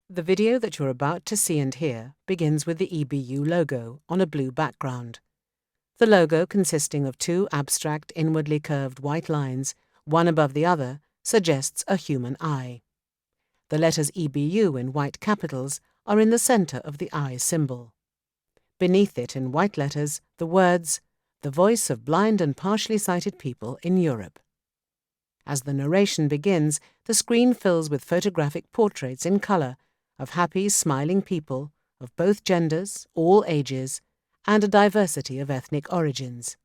The video that you're about to see and hear begins with the EBU logo on a blue background. The logo, consisting of two abstract inwardly curved white lines, one above the other, suggests a human eye. The letters EBU in white capitals are in the center of the eye symbol. Beneath it in white letters, the words, "The Voice of Blind and Partially Sighted People in Europe." As the narration begins, the screen fills with photographic portraits in color of happy, smiling people of both genders, all ages, and a diversity of ethnic origins,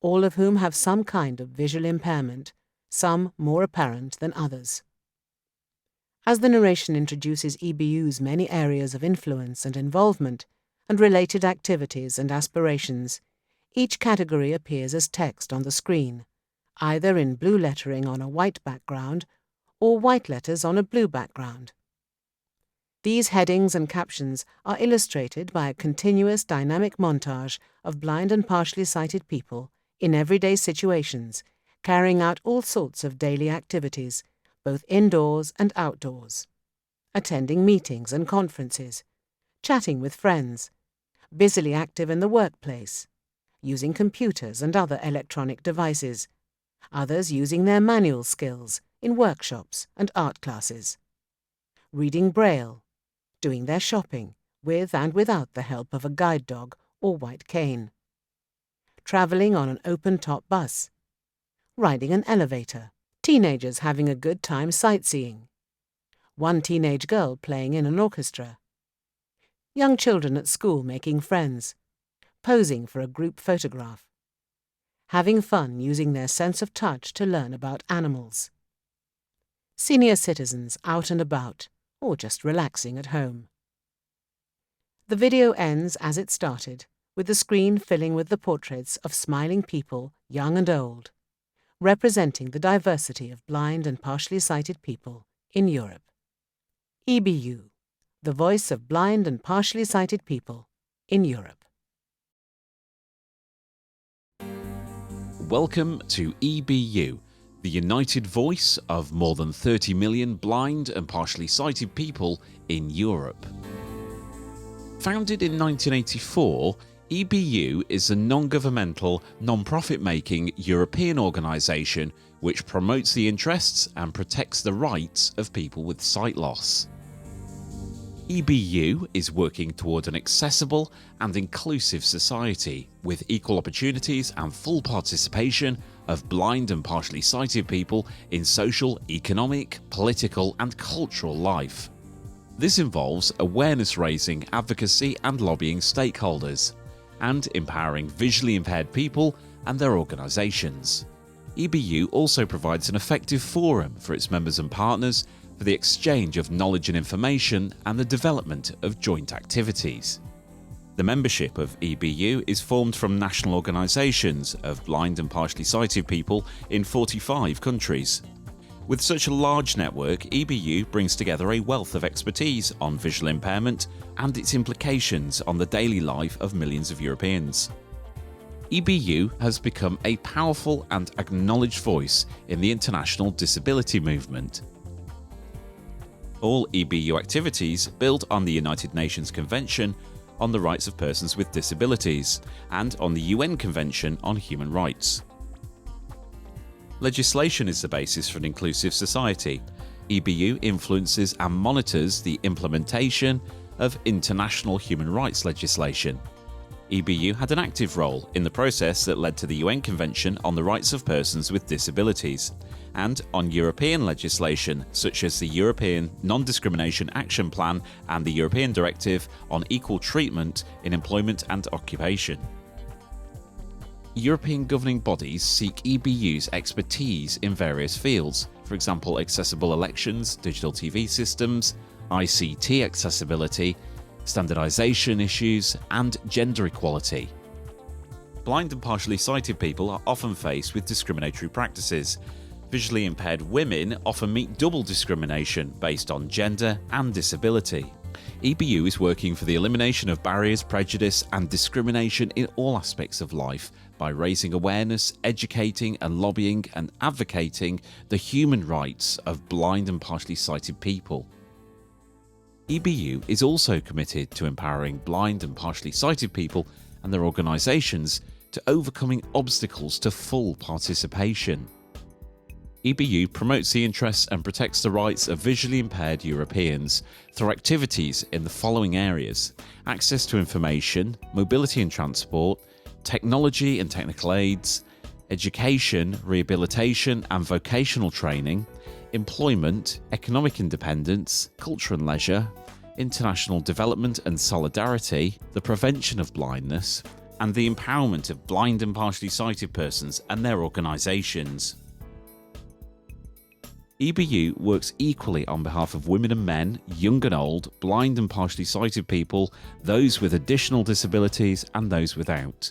all of whom have some kind of visual impairment, some more apparent than others. As the narration introduces EBU's many areas of influence and involvement, and related activities and aspirations, each category appears as text on the screen, either in blue lettering on a white background or white letters on a blue background. These headings and captions are illustrated by a continuous dynamic montage of blind and partially sighted people in everyday situations, carrying out all sorts of daily activities, both indoors and outdoors, attending meetings and conferences, chatting with friends, busily active in the workplace, using computers and other electronic devices, others using their manual skills in workshops and art classes, reading Braille, doing their shopping with and without the help of a guide dog or white cane, travelling on an open-top bus, riding an elevator, teenagers having a good time sightseeing, one teenage girl playing in an orchestra, young children at school making friends, posing for a group photograph, having fun using their sense of touch to learn about animals, senior citizens out and about, or just relaxing at home. The video ends as it started, with the screen filling with the portraits of smiling people, young and old, representing the diversity of blind and partially sighted people in Europe. EBU, the voice of blind and partially sighted people in Europe. Welcome to EBU, the united voice of more than 30 million blind and partially sighted people in Europe. Founded in 1984, EBU is a non-governmental, non-profit-making European organisation which promotes the interests and protects the rights of people with sight loss. EBU is working toward an accessible and inclusive society with equal opportunities and full participation of blind and partially sighted people in social, economic, political and cultural life. This involves awareness raising, advocacy and lobbying stakeholders, and empowering visually impaired people and their organisations. EBU also provides an effective forum for its members and partners for the exchange of knowledge and information and the development of joint activities. The membership of EBU is formed from national organisations of blind and partially sighted people in 45 countries. With such a large network, EBU brings together a wealth of expertise on visual impairment and its implications on the daily life of millions of Europeans. EBU has become a powerful and acknowledged voice in the international disability movement. All EBU activities build on the United Nations Convention on the Rights of Persons with Disabilities and on the UN Convention on Human Rights. Legislation is the basis for an inclusive society. EBU influences and monitors the implementation of international human rights legislation. EBU had an active role in the process that led to the UN Convention on the Rights of Persons with Disabilities and on European legislation such as the European Non-Discrimination Action Plan and the European Directive on Equal Treatment in Employment and Occupation. European governing bodies seek EBU's expertise in various fields, for example accessible elections, digital TV systems, ICT accessibility, standardisation issues and gender equality. Blind and partially sighted people are often faced with discriminatory practices. Visually impaired women often meet double discrimination based on gender and disability. EBU is working for the elimination of barriers, prejudice and discrimination in all aspects of life by raising awareness, educating and lobbying and advocating the human rights of blind and partially sighted people. EBU is also committed to empowering blind and partially sighted people and their organisations to overcoming obstacles to full participation. EBU promotes the interests and protects the rights of visually impaired Europeans through activities in the following areas: access to information, mobility and transport, technology and technical aids, education, rehabilitation and vocational training, employment, economic independence, culture and leisure, international development and solidarity, the prevention of blindness, and the empowerment of blind and partially sighted persons and their organisations. EBU works equally on behalf of women and men, young and old, blind and partially sighted people, those with additional disabilities and those without.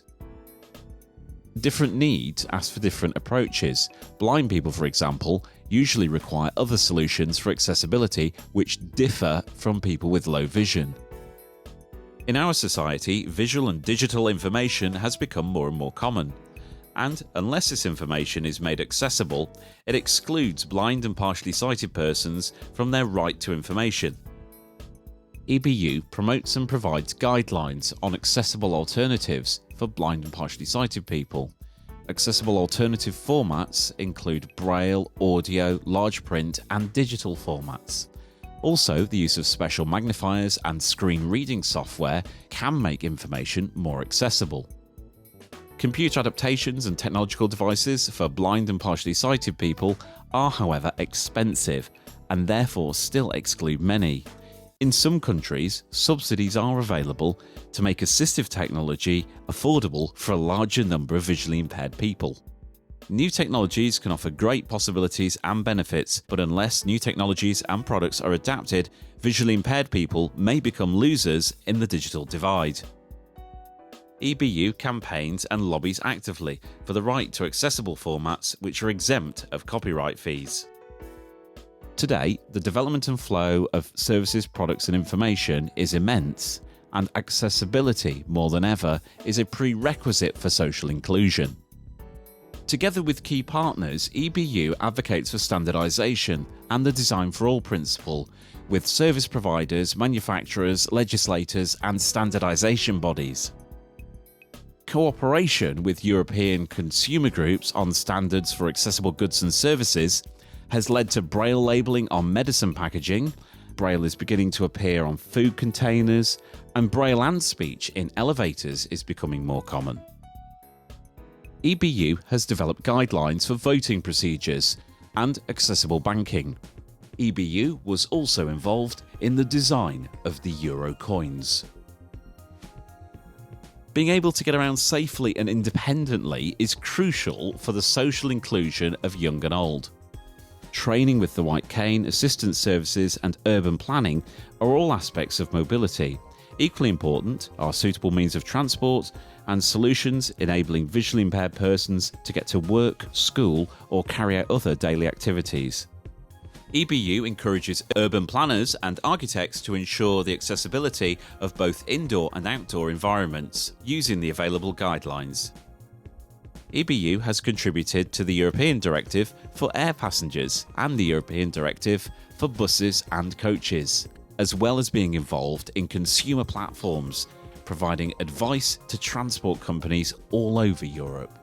Different needs ask for different approaches. Blind people, for example, usually require other solutions for accessibility which differ from people with low vision. In our society, visual and digital information has become more and more common. And unless this information is made accessible, it excludes blind and partially sighted persons from their right to information. EBU promotes and provides guidelines on accessible alternatives for blind and partially sighted people. Accessible alternative formats include Braille, audio, large print, and digital formats. Also, the use of special magnifiers and screen reading software can make information more accessible. Computer adaptations and technological devices for blind and partially sighted people are, however, expensive and therefore still exclude many. In some countries, subsidies are available to make assistive technology affordable for a larger number of visually impaired people. New technologies can offer great possibilities and benefits, but unless new technologies and products are adapted, visually impaired people may become losers in the digital divide. EBU campaigns and lobbies actively for the right to accessible formats which are exempt of copyright fees. Today, the development and flow of services, products and information is immense, and accessibility, more than ever, is a prerequisite for social inclusion. Together with key partners, EBU advocates for standardisation and the Design for All principle, with service providers, manufacturers, legislators and standardisation bodies. Cooperation with European consumer groups on standards for accessible goods and services has led to Braille labelling on medicine packaging, Braille is beginning to appear on food containers, and Braille and speech in elevators is becoming more common. EBU has developed guidelines for voting procedures and accessible banking. EBU was also involved in the design of the euro coins. Being able to get around safely and independently is crucial for the social inclusion of young and old. Training with the white cane, assistance services and urban planning are all aspects of mobility. Equally important are suitable means of transport and solutions enabling visually impaired persons to get to work, school or carry out other daily activities. EBU encourages urban planners and architects to ensure the accessibility of both indoor and outdoor environments using the available guidelines. EBU has contributed to the European Directive for air passengers and the European Directive for buses and coaches, as well as being involved in consumer platforms, providing advice to transport companies all over Europe.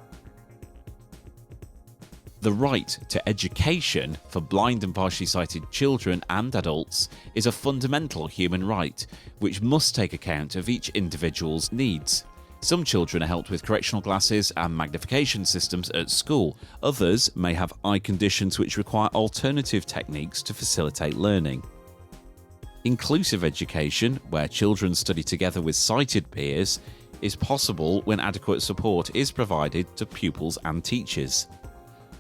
The right to education for blind and partially sighted children and adults is a fundamental human right, which must take account of each individual's needs. Some children are helped with correctional glasses and magnification systems at school. Others may have eye conditions which require alternative techniques to facilitate learning. Inclusive education, where children study together with sighted peers, is possible when adequate support is provided to pupils and teachers.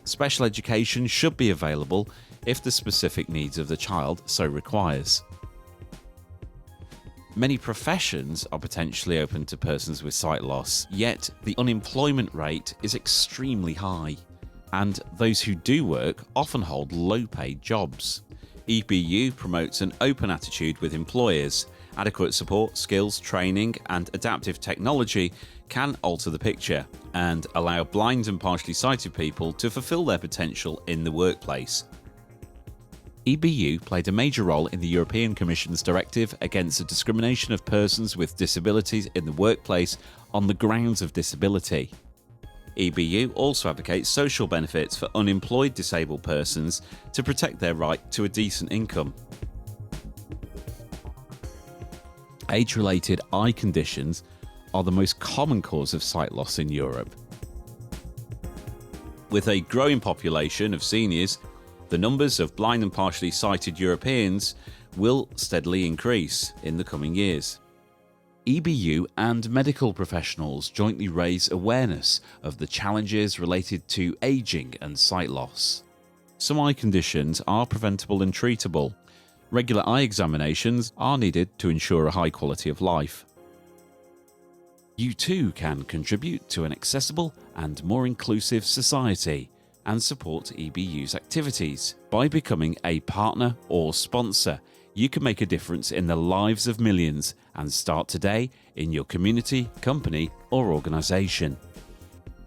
Special education should be available if the specific needs of the child so requires. Many professions are potentially open to persons with sight loss, yet the unemployment rate is extremely high, and those who do work often hold low-paid jobs. EBU promotes an open attitude with employers. Adequate support, skills, training and adaptive technology can alter the picture and allow blind and partially sighted people to fulfill their potential in the workplace. EBU played a major role in the European Commission's directive against the discrimination of persons with disabilities in the workplace on the grounds of disability. EBU also advocates social benefits for unemployed disabled persons to protect their right to a decent income. Age-related eye conditions are the most common cause of sight loss in Europe. With a growing population of seniors, the numbers of blind and partially sighted Europeans will steadily increase in the coming years. EBU and medical professionals jointly raise awareness of the challenges related to aging and sight loss. Some eye conditions are preventable and treatable. Regular eye examinations are needed to ensure a high quality of life. You too can contribute to an accessible and more inclusive society and support EBU's activities. By becoming a partner or sponsor, you can make a difference in the lives of millions and start today in your community, company, or organisation.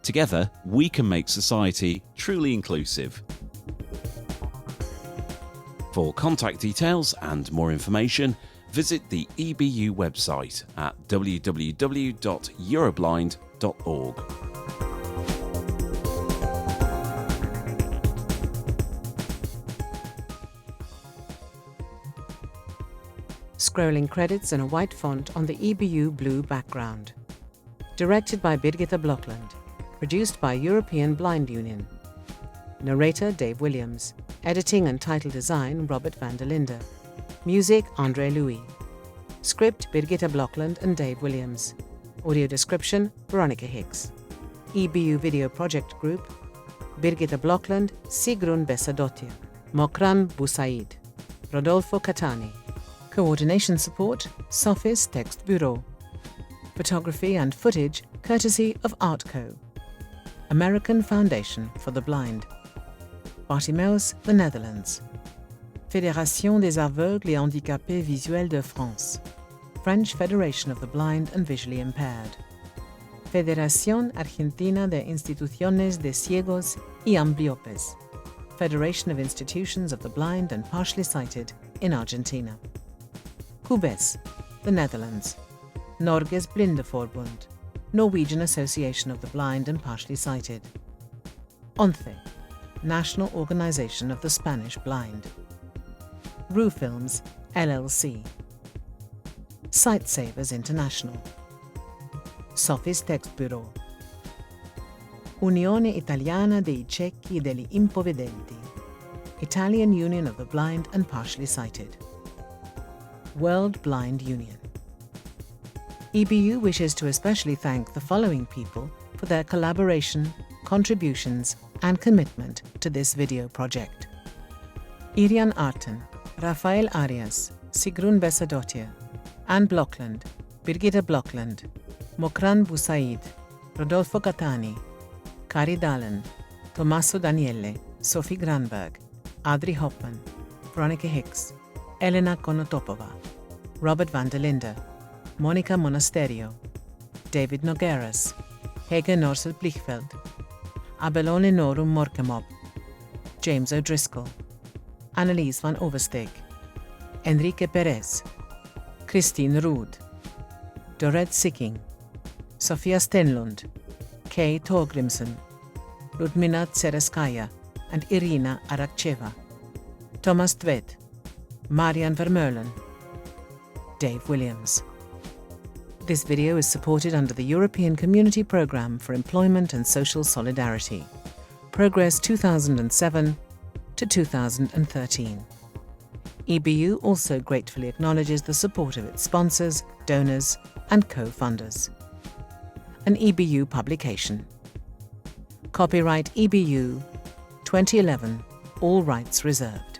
Together, we can make society truly inclusive. For contact details and more information, visit the EBU website at www.euroblind.org. Scrolling credits in a white font on the EBU blue background. Directed by Birgitta Blokland. Produced by European Blind Union. Narrator Dave Williams. Editing and title design Robert van der Linde. Music Andre Louis. Script Birgitta Blokland and Dave Williams. Audio description Veronica Hicks. EBU Video Project Group Birgitta Blokland, Sigrun Bessadottir, Mokran Busaid, Rodolfo Catani. Coordination support Sofis Text Bureau. Photography and footage courtesy of Artco. American Foundation for the Blind. Bartimeus, the Netherlands. Fédération des Aveugles et Handicapés Visuels de France. French Federation of the Blind and Visually Impaired. Federación Argentina de Instituciones de Ciegos y Ambliopes. Federation of Institutions of the Blind and Partially Sighted in Argentina. Cubes, the Netherlands. Norges Blindeforbund, Norwegian Association of the Blind and Partially Sighted. ONCE, National Organization of the Spanish Blind. RU Films, LLC. Sightsavers International. Sofis Text Bureau. Unione Italiana dei Ciechi e degli Impovedenti. Italian Union of the Blind and Partially Sighted. World Blind Union. EBU wishes to especially thank the following people for their collaboration, contributions, and commitment to this video project. Irian Arten, Rafael Arias, Sigrun Bessadottir, Anne Blokland, Birgitta Blokland, Mokran Busaid, Rodolfo Catani, Kari Dahlen, Tommaso Daniele, Sophie Granberg, Adri Hoffman, Veronica Hicks, Elena Konotopova, Robert van der Linde, Monica Monasterio, David Nogueras, Hege Norsel Blichfeld, Abelone Norum Morkemob, James O'Driscoll, Annelies van Oversteeg, Enrique Perez, Christine Rood, Dorette Sicking, Sofia Stenlund, Kay Torgrimsen, Ludmila Tsereskaya and Irina Arakcheva, Thomas Tvedt, Marian Vermeulen, Dave Williams. This video is supported under the European Community Programme for Employment and Social Solidarity, Progress 2007 to 2013. EBU also gratefully acknowledges the support of its sponsors, donors, and co-funders. An EBU publication. Copyright EBU 2011, all rights reserved.